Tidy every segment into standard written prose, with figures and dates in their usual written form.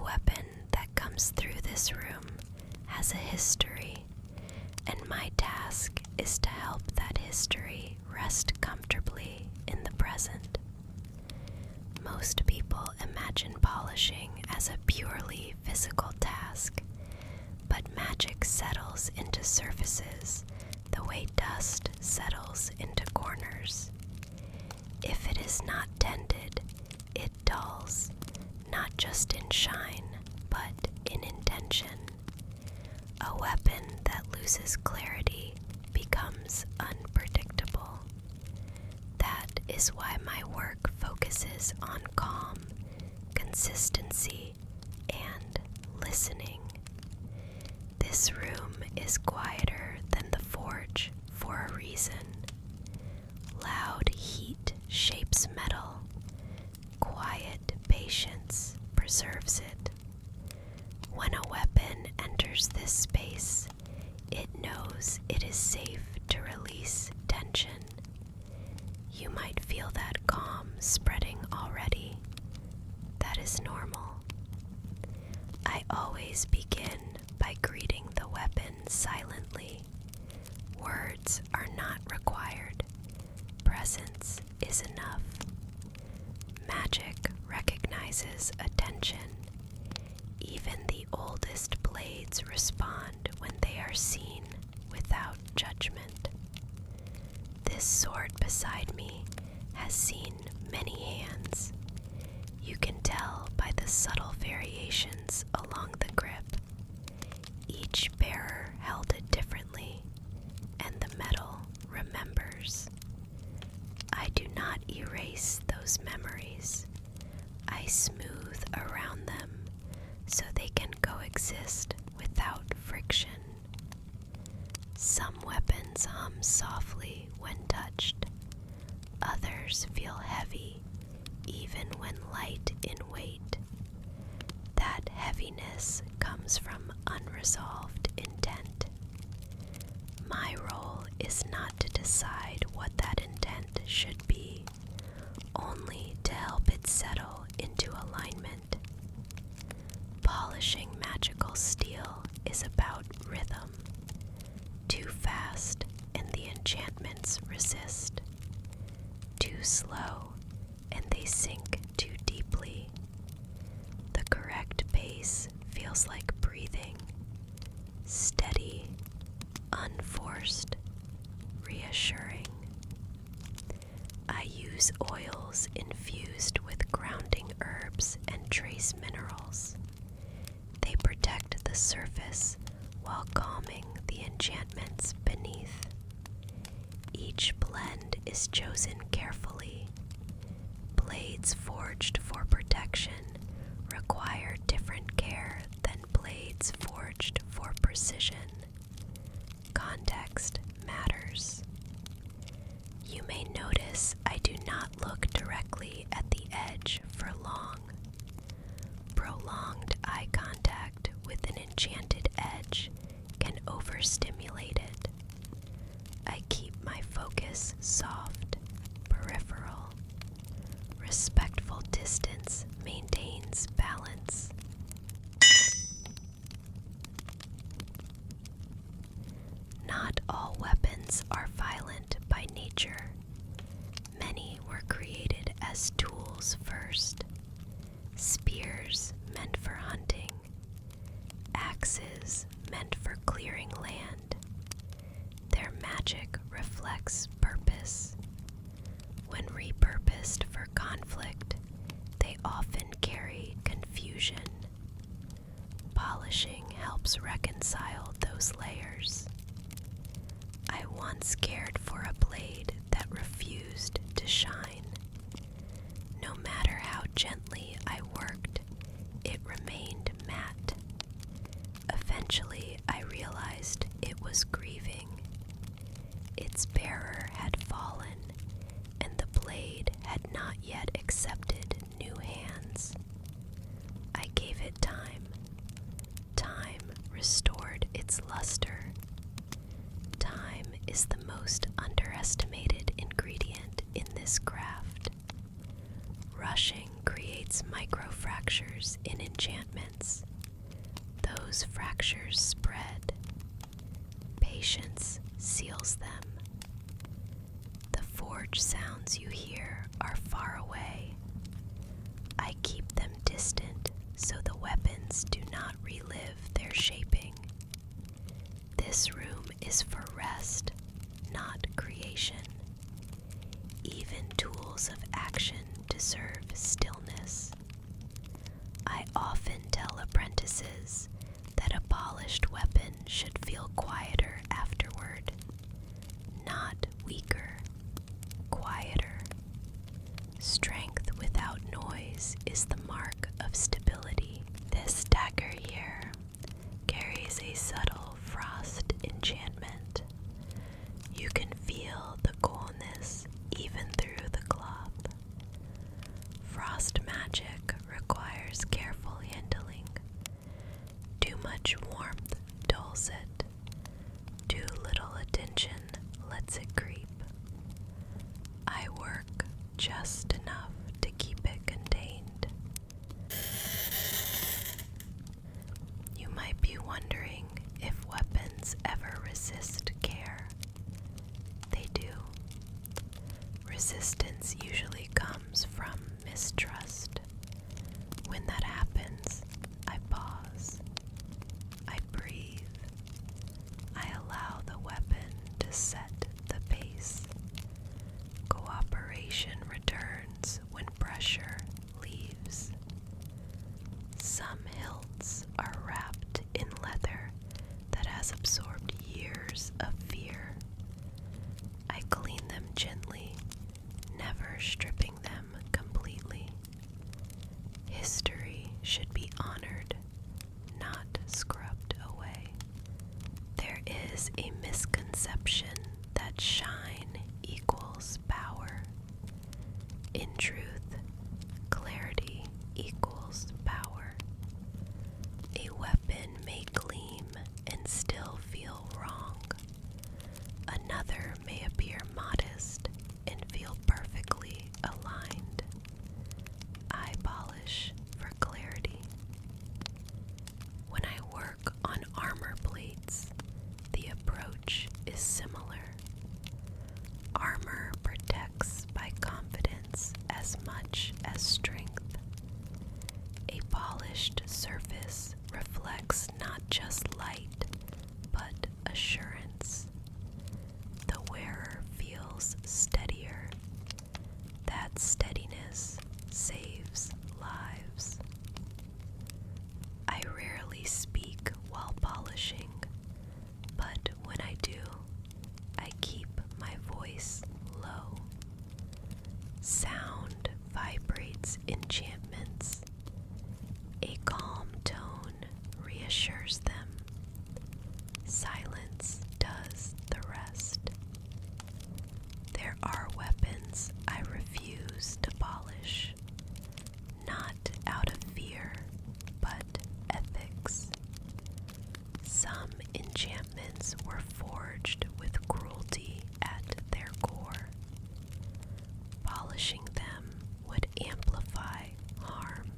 weapon that comes through this room has a history, and my task is to help that history rest comfortably in the present. Most people imagine polishing as a purely physical task, but magic settles into surfaces the way dust settles into corners. If it is not tended, it dulls, not just in shine, but in intention. A weapon that loses clarity becomes unpredictable. That is why my work focuses on calm, consistency, and listening. This room is quieter than the forge for a reason. Loud heat shapes metal. Quiet patience preserves it. When a weapon enters this space, it knows it is safe to release tension. You might feel that calm spreading already. That is normal. I always begin by greeting the weapon silently. Words are not required. Presence is enough. Magic recognizes attention. Even the oldest blades respond when they are seen without judgment. This sword beside me has seen many hands. You can tell by the subtle variations along the grip. Each bearer held it differently, and the metal remembers. I do not erase those memories. I smooth around them so they can coexist without friction. Some weapons hum softly when touched. Others feel heavy, even when light in weight. That heaviness comes from unresolved intent. My role is not to decide what that intent should be, only to help it settle into alignment. Polishing magical steel is about rhythm. Too fast, and the enchantments resist. Too slow, and they sink too deeply. The correct pace feels like breathing. Steady, unforced, reassuring. I use oils infused with grounding herbs and trace minerals. They protect the surface while calming the enchantments beneath. Each blend is chosen carefully. Blades forged for protection require different care than blades forged for precision. Context matters. You may notice I do not look directly at the edge for long. Prolonged eye contact with an enchanted edge can overstimulate it. I keep my focus soft, peripheral. Respectful distance maintains balance. Not all weapons are violent by nature. Many were created as tools first. Spears meant for hunting. Axes meant for clearing land. Their magic reflects purpose. When repurposed for conflict, they often carry confusion. Polishing helps reconcile those layers. I once cared for a blade that refused to shine. No matter how gently I worked, it remained matte. Eventually, I realized it was grieving. Its bearer had fallen, and the blade had not yet accepted new hands. I gave it time. Time restored its luster. Time is the most underestimated ingredient in this craft. Rushing creates creates microfractures in enchantments. Those fractures spread. Patience seals them. The forge sounds you hear are far away. I keep them distant so the weapons do not relive their shaping. This room is for rest, not creation. Even tools of action deserve stillness. I often tell apprentices that a polished weapon should feel quieter afterward, not weaker, quieter. Strength without noise is the mark of stability. This dagger here carries a subtle frost enchantment. You can feel the coolness even through the cloth. Frost magic requires careful handling. Too much warmth dulls it. Too little attention lets it creep. I work just enough to keep it contained. You might be wondering if weapons ever resist care. They do. Resistance usually comes from mistrust. When that happens, I pause. I breathe. I allow the weapon to set the pace. Cooperation returns when pressure leaves. Some hilts are wrapped in leather that has absorbed years of fear. I clean them gently, never stripping them completely. History should be honored, not scrubbed away. There is a misconception that shine equals power. In truth, clarity equals power. A weapon may gleam and still feel wrong. Another may appear modest and feel perfectly aligned. I polish for clarity. When I work on armor plates, the approach is similar. Armor protects by confidence as much as strength. A polished surface reflects not just light, but assurance. The wearer feels steadier. That steadiness saves lives. I rarely speak while polishing, but when I do, I keep my voice low. Sound vibrates enchantments. A calm tone reassures them. Silence does the rest. There are weapons I refuse to polish, not out of fear, but ethics. Some enchantments were forged with cruelty at their core. Polishing them would amplify harm.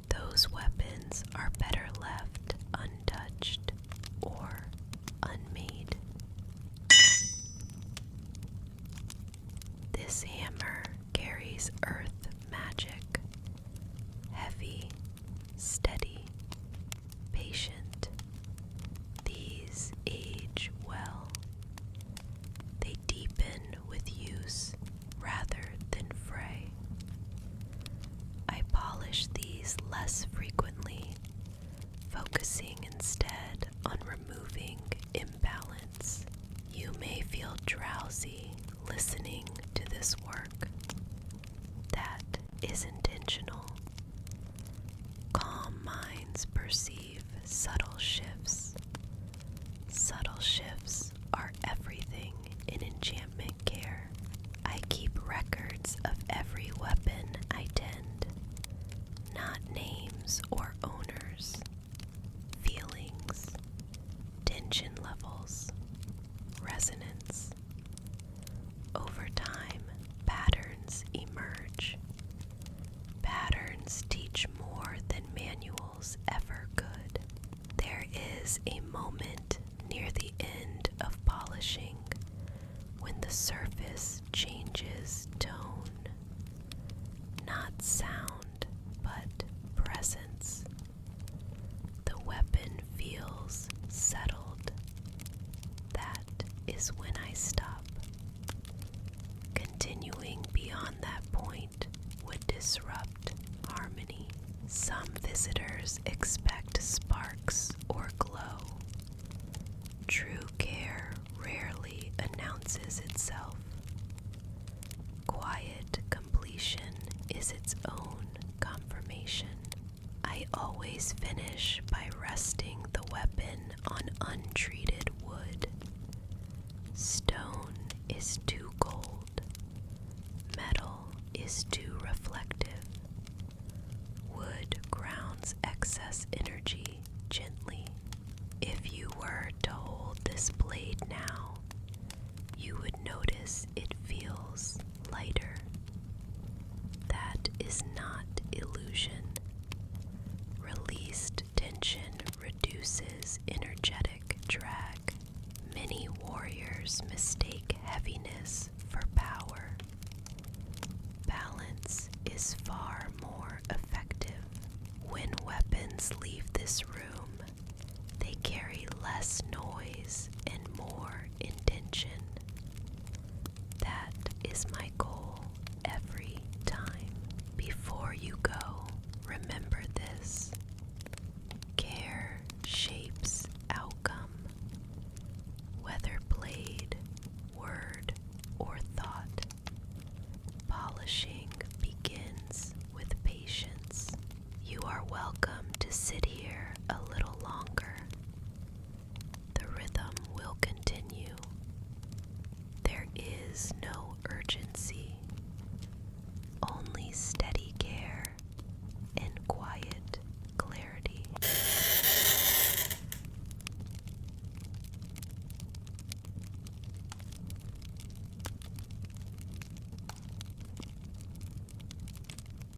Those weapons are better left untouched or unmade. This hammer carries earth magic. Heavy, steady, patient. These age well. They deepen with use rather than fray. I polish these less frequently, focusing instead on removing imbalance. You may feel drowsy listening to this work. That is intentional. Calm minds perceive subtle shifts. Subtle shifts are everything in enchantment care. I keep records of every weapon I tend, not names or owners, feelings, tension levels, resonance. Over time, patterns emerge. weapons teach more than manuals ever could. There is a moment near the end of polishing when the surface changes tone, not sound, but presence. The weapon feels settled. That is when I stop. Continuing beyond that point would disrupt harmony. Some visitors expect sparks or glow. True care rarely announces itself. Quiet completion is its own confirmation. I always finish by resting the weapon on untreated wood. Stone is too cold. Metal is too reflective. Wood grounds excess energy gently. If you were to hold this blade now, you would notice it feels lighter. That is not illusion. Released tension reduces energetic drag. Many warriors mistake heaviness for power. Balance is far more effective. When weapons leave this room, they carry less noise and more intention. That is my goal every time. Before you go, remember this. Care shapes outcome. Whether blade, word, or thought, polishing begins with patience. You are welcome to sit